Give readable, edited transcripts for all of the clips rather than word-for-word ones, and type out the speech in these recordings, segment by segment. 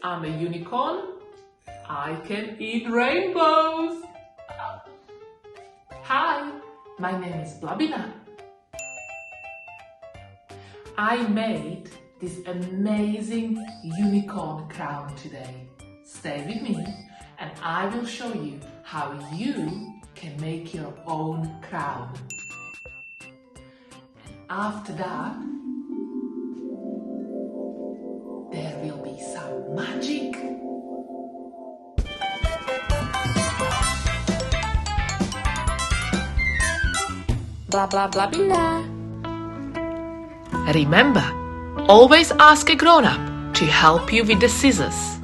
I'm a unicorn. I can eat rainbows. Hi, my name is Blabina. I made this amazing unicorn crown today. Stay with me and I will show you how you can make your own crown. And after that, there will be some magic. Blah blah blabina. Remember, always ask a grown-up to help you with the scissors.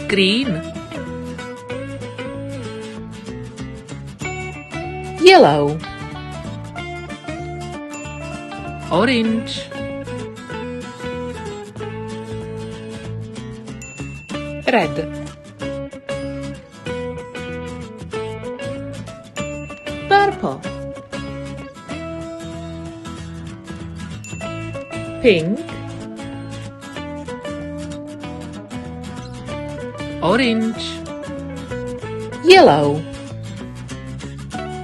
Green, yellow, orange, red, purple, pink, orange, yellow,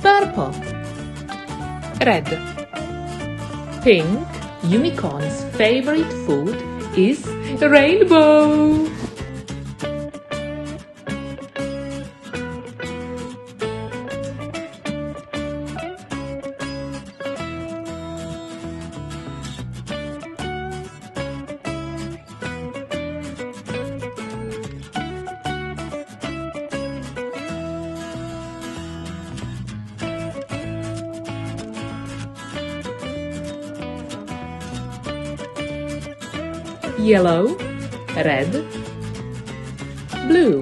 purple, red, pink. Unicorn's favorite food is rainbow. Yellow, red, blue.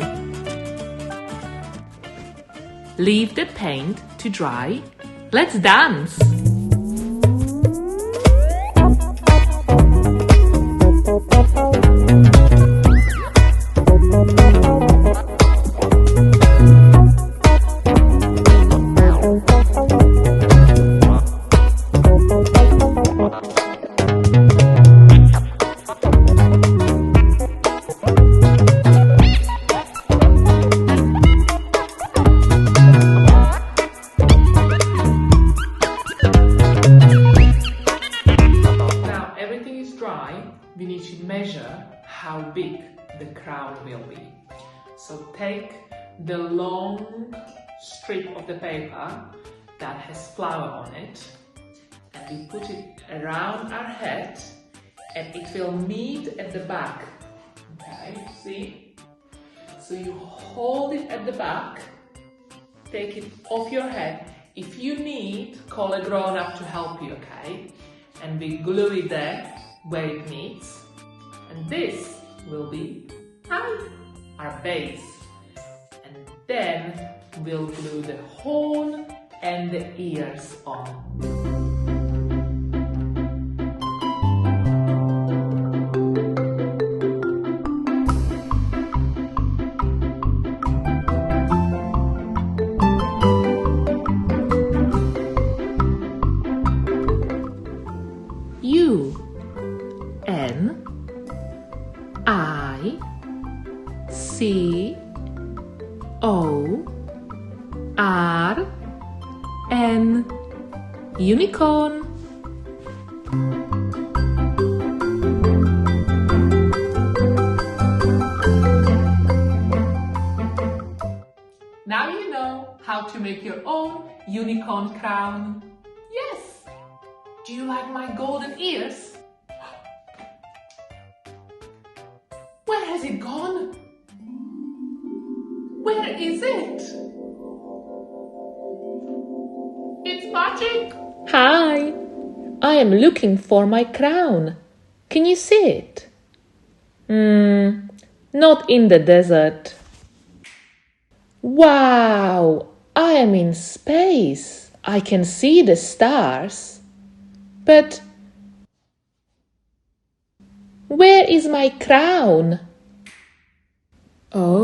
Leave the paint to dry. Let's dance! We need to measure how big the crown will be. So take the long strip of the paper that has flower on it and we put it around our head and it will meet at the back. Okay, see? So you hold it at the back, take it off your head. If you need, call a grown-up to help you, okay? And we glue it there where it meets, and this will be our base, and then we'll glue the horn and the ears on. U-N-I-C-O-R-N Unicorn. Now you know how to make your own unicorn crown. Yes! Do you like my golden ears? Where has it gone? Where is it? It's magic! Hi! I am looking for my crown. Can you see it? Not in the desert. Wow! I am in space. I can see the stars. But where is my crown? Oh,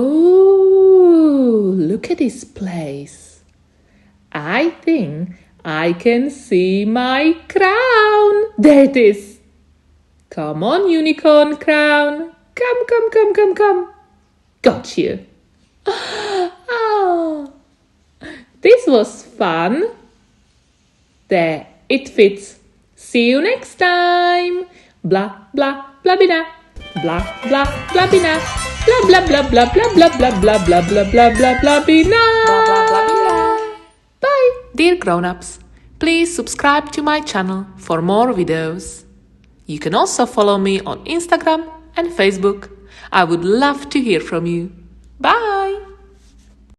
look at this place. I think I can see my crown. There it is. Come on, unicorn crown. Come, come, come, come, come. Got you. Oh, this was fun. There, it fits. See you next time. Blah, blah, blabina. Blah, blah, blabina. Blah, blah, blah, blah, blah, blah, blah, blah, blah, blah, blah, blah, blabina. Bye. Dear grown-ups, please subscribe to my channel for more videos. You can also follow me on Instagram and Facebook. I would love to hear from you. Bye.